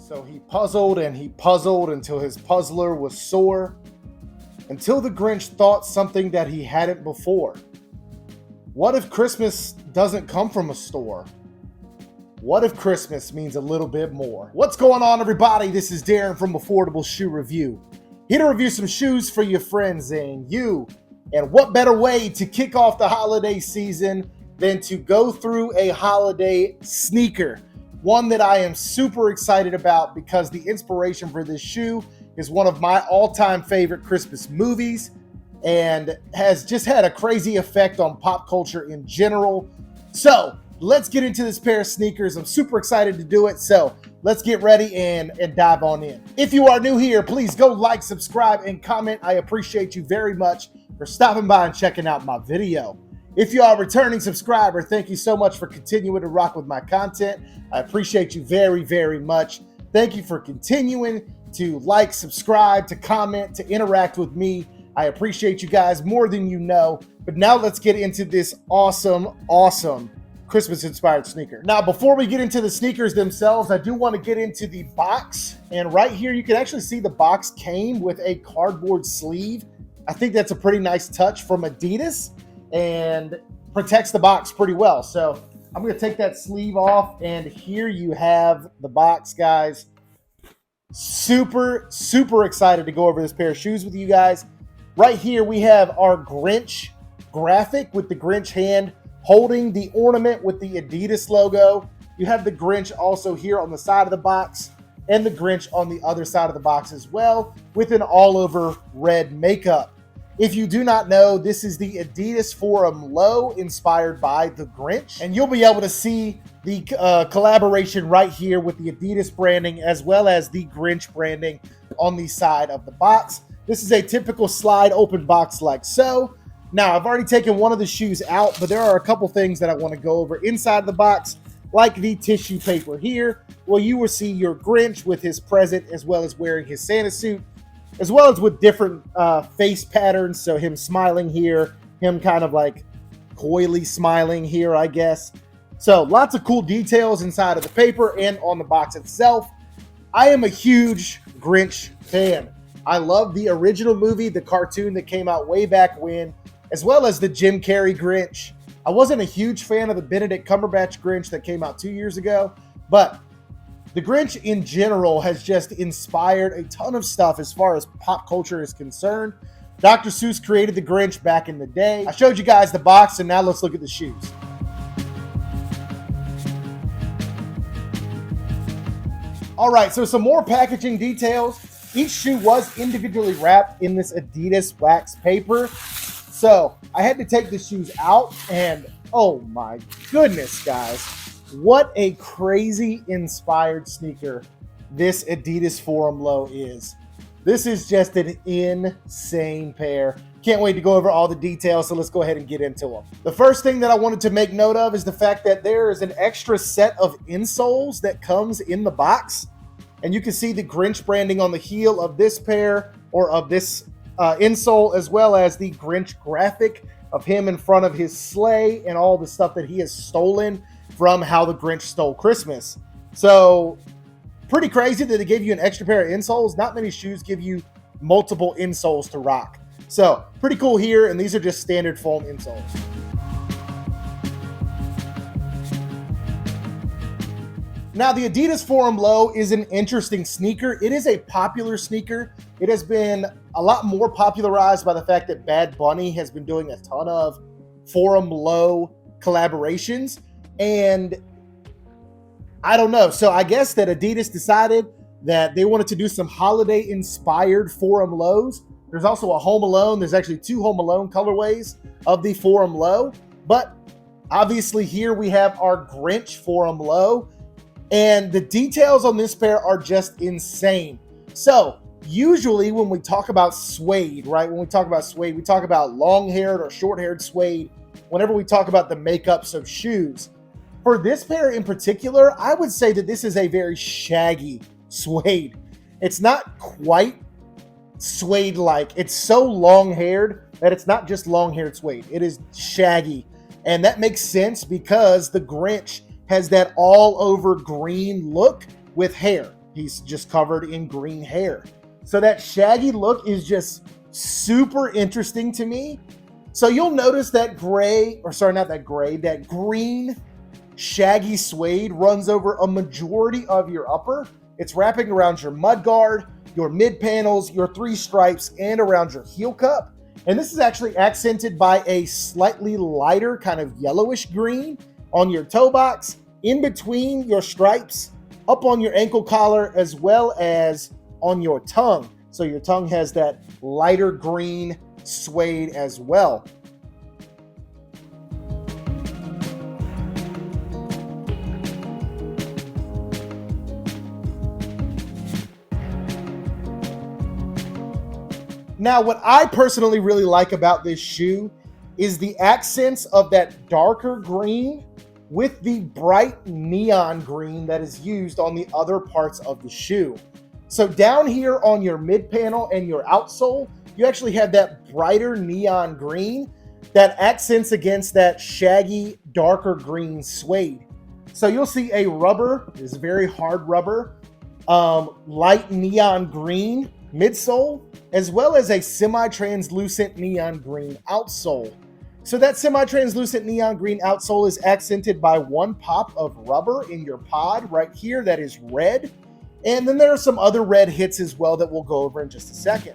So he puzzled and he puzzled until his puzzler was sore, until the Grinch thought something that he hadn't before. What if Christmas doesn't come from a store? What if Christmas means a little bit more? What's going on, everybody? This is Darren from Affordable Shoe Review. Here to review some shoes for your friends and you. And what better way to kick off the holiday season than to go through a holiday sneaker? One that I am super excited about because the inspiration for this shoe is one of my all-time favorite Christmas movies and has just had a crazy effect on pop culture in general. So let's get into this pair of sneakers. I'm super excited to do it. So let's get ready and dive on in. If you are new here, please go like, subscribe, and comment. I appreciate you very much for stopping by and checking out my video. If you are a returning subscriber, thank you so much for continuing to rock with my content. I appreciate you very, very much. Thank you for continuing to like, subscribe, to comment, to interact with me. I appreciate you guys more than you know. But now let's get into this awesome Christmas-inspired sneaker. Now, before we get into the sneakers themselves, I do want to get into the box. And right here, you can actually see the box came with a cardboard sleeve. I think that's a pretty nice touch from Adidas and protects the box pretty well. So I'm going to take that sleeve off, and here you have the box, guys. Super excited to go over this pair of shoes with you guys. Right here, we have our Grinch graphic with the Grinch hand holding the ornament with the Adidas logo. You have the Grinch also here on the side of the box and the Grinch on the other side of the box as well with an all-over red makeup. If you do not know, this is the Adidas Forum Low inspired by the Grinch. And you'll be able to see the collaboration right here with the Adidas branding as well as the Grinch branding on the side of the box. This is a typical slide open box like so. Now, I've already taken one of the shoes out, but there are a couple things that I want to go over inside the box, like the tissue paper here, where you will see your Grinch with his present as well as wearing his Santa suit, as well as with different face patterns. So him smiling here, him kind of like coyly smiling here, I guess. So lots of cool details inside of the paper and on the box itself. I am a huge Grinch fan. I love the original movie, the cartoon that came out way back when, as well as the Jim Carrey Grinch. I wasn't a huge fan of the Benedict Cumberbatch Grinch that came out 2 years ago, but the Grinch in general has just inspired a ton of stuff as far as pop culture is concerned. Dr. Seuss created the Grinch back in the day. I showed you guys the box, and now let's look at the shoes. All right, so some more packaging details. Each shoe was individually wrapped in this Adidas wax paper. So I had to take the shoes out, and oh my goodness, guys. What a crazy inspired sneaker this Adidas Forum Low is. This is just an insane pair. Can't wait to go over all the details, so let's go ahead and get into them. The first thing that I wanted to make note of is the fact that there is an extra set of insoles that comes in the box. And you can see the Grinch branding on the heel of this pair or of this insole, as well as the Grinch graphic of him in front of his sleigh and all the stuff that he has stolen from How the Grinch Stole Christmas. So pretty crazy that they gave you an extra pair of insoles. Not many shoes give you multiple insoles to rock. So pretty cool here, and these are just standard foam insoles. Now, the Adidas Forum Low is an interesting sneaker. It is a popular sneaker. It has been a lot more popularized by the fact that Bad Bunny has been doing a ton of Forum Low collaborations. And I don't know. So I guess that Adidas decided that they wanted to do some holiday-inspired Forum Lows. There's also a Home Alone. There's actually 2 Home Alone colorways of the Forum Low. But obviously here we have our Grinch Forum Low. And the details on this pair are just insane. So usually when we talk about suede, right? When we talk about suede, we talk about long-haired or short-haired suede whenever we talk about the makeups of shoes. For this pair in particular, I would say that this is a very shaggy suede. It's not quite suede-like. It's so long-haired that it's not just long-haired suede. It is shaggy. And that makes sense because the Grinch has that all-over green look with hair. He's just covered in green hair. So that shaggy look is just super interesting to me. So you'll notice that that green shaggy suede runs over a majority of your upper. It's wrapping around your mudguard, your mid panels, your 3 stripes, and around your heel cup. And this is actually accented by a slightly lighter kind of yellowish green on your toe box, in between your stripes, up on your ankle collar, as well as on your tongue. So your tongue has that lighter green suede as well. Now, what I personally really like about this shoe is the accents of that darker green with the bright neon green that is used on the other parts of the shoe. So down here on your mid panel and your outsole, you actually have that brighter neon green that accents against that shaggy, darker green suede. So you'll see a rubber, this very hard rubber, light neon green midsole, as well as a semi-translucent neon green outsole. So that semi-translucent neon green outsole is accented by 1 pop of rubber in your pod right here that is red. And then there are some other red hits as well that we'll go over in just a second.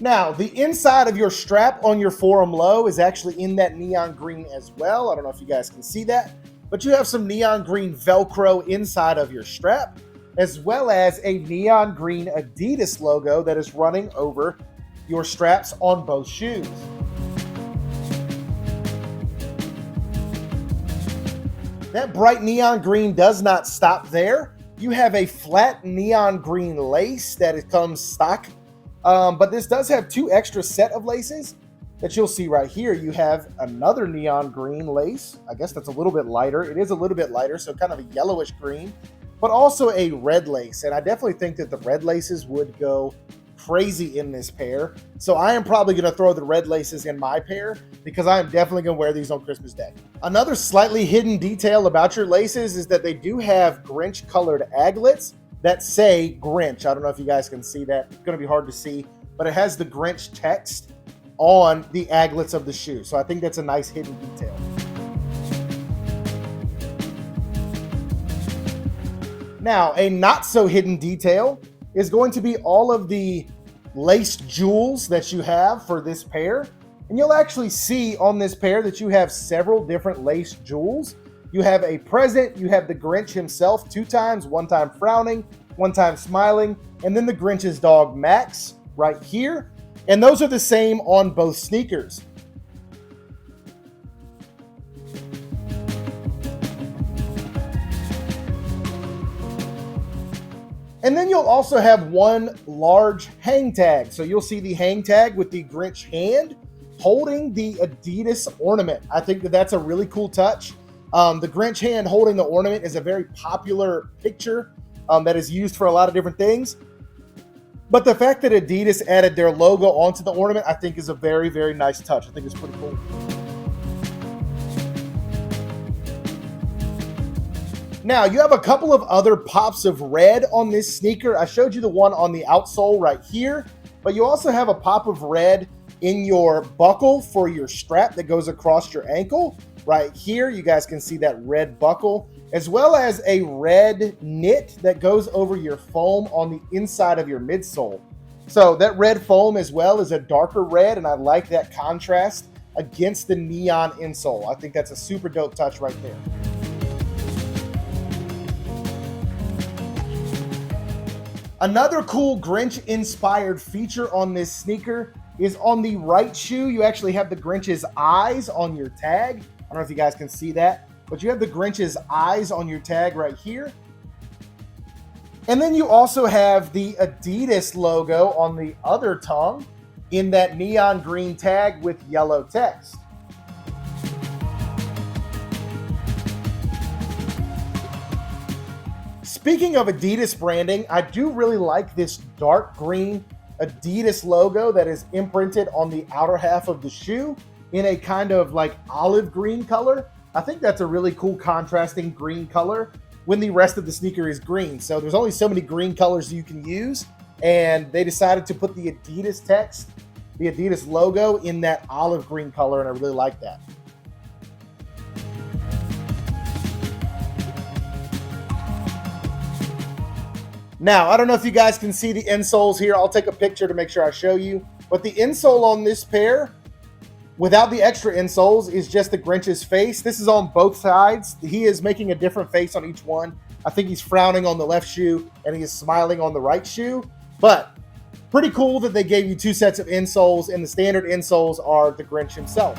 Now, the inside of your strap on your forearm low is actually in that neon green as well. I don't know if you guys can see that, but you have some neon green Velcro inside of your strap, as well as a neon green Adidas logo that is running over your straps on both shoes. That bright neon green does not stop there. You have a flat neon green lace that comes stock, but this does have 2 extra set of laces that you'll see right here. You have another neon green lace. I guess that's a little bit lighter. It is a little bit lighter, so kind of a yellowish green, but also a red lace. And I definitely think that the red laces would go crazy in this pair. So I am probably going to throw the red laces in my pair because I am definitely going to wear these on Christmas Day. Another slightly hidden detail about your laces is that they do have Grinch colored aglets that say Grinch. I don't know if you guys can see that. It's going to be hard to see, but it has the Grinch text on the aglets of the shoe. So I think that's a nice hidden detail. Now, a not so hidden detail is going to be all of the laced jewels that you have for this pair. And you'll actually see on this pair that you have several different laced jewels. You have a present, you have the Grinch himself 2 times, 1 time frowning, 1 time smiling, and then the Grinch's dog Max right here. And those are the same on both sneakers. And then you'll also have 1 large hang tag. So you'll see the hang tag with the Grinch hand holding the Adidas ornament. I think that that's a really cool touch. The Grinch hand holding the ornament is a very popular picture that is used for a lot of different things. But the fact that Adidas added their logo onto the ornament, I think is a very, very nice touch. I think it's pretty cool. Now, you have a couple of other pops of red on this sneaker. I showed you the one on the outsole right here, but you also have a pop of red in your buckle for your strap that goes across your ankle. Right here, you guys can see that red buckle, as well as a red knit that goes over your foam on the inside of your midsole. So that red foam as well is a darker red, and I like that contrast against the neon insole. I think that's a super dope touch right there. Another cool Grinch-inspired feature on this sneaker is on the right shoe, you actually have the Grinch's eyes on your tag. I don't know if you guys can see that, but you have the Grinch's eyes on your tag right here. And then you also have the Adidas logo on the other tongue in that neon green tag with yellow text. Speaking of Adidas branding, I do really like this dark green Adidas logo that is imprinted on the outer half of the shoe in a kind of like olive green color. I think that's a really cool contrasting green color when the rest of the sneaker is green. So there's only so many green colors you can use, and they decided to put the Adidas text, the Adidas logo, in that olive green color, and I really like that. Now, I don't know if you guys can see the insoles here. I'll take a picture to make sure I show you. But the insole on this pair, without the extra insoles, is just the Grinch's face. This is on both sides. He is making a different face on each one. I think he's frowning on the left shoe, and he is smiling on the right shoe. But pretty cool that they gave you two sets of insoles, and the standard insoles are the Grinch himself.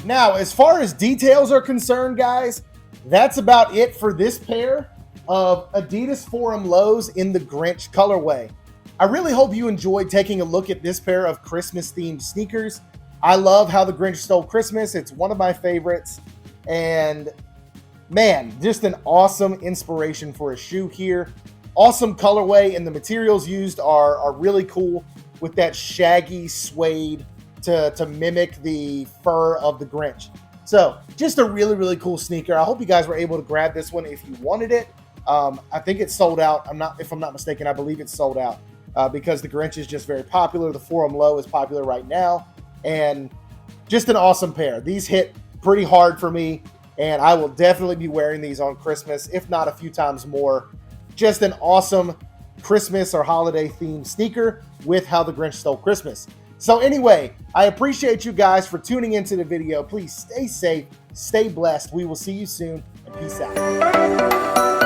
Now, as far as details are concerned, guys, that's about it for this pair of Adidas Forum lows in the Grinch colorway. I really hope you enjoyed taking a look at this pair of Christmas-themed sneakers. I love how the Grinch stole Christmas. It's one of my favorites. And man, just an awesome inspiration for a shoe here. Awesome colorway, and the materials used are really cool with that shaggy suede to mimic the fur of the Grinch. So just a really, really cool sneaker. I hope you guys were able to grab this one if you wanted it. I think it's sold out. If I'm not mistaken, I believe it's sold out because the Grinch is just very popular. The Forum Low is popular right now, and just an awesome pair. These hit pretty hard for me, and I will definitely be wearing these on Christmas, if not a few times more. Just an awesome Christmas or holiday themed sneaker with how the Grinch stole Christmas. So anyway, I appreciate you guys for tuning into the video. Please stay safe, stay blessed. We will see you soon, and peace out.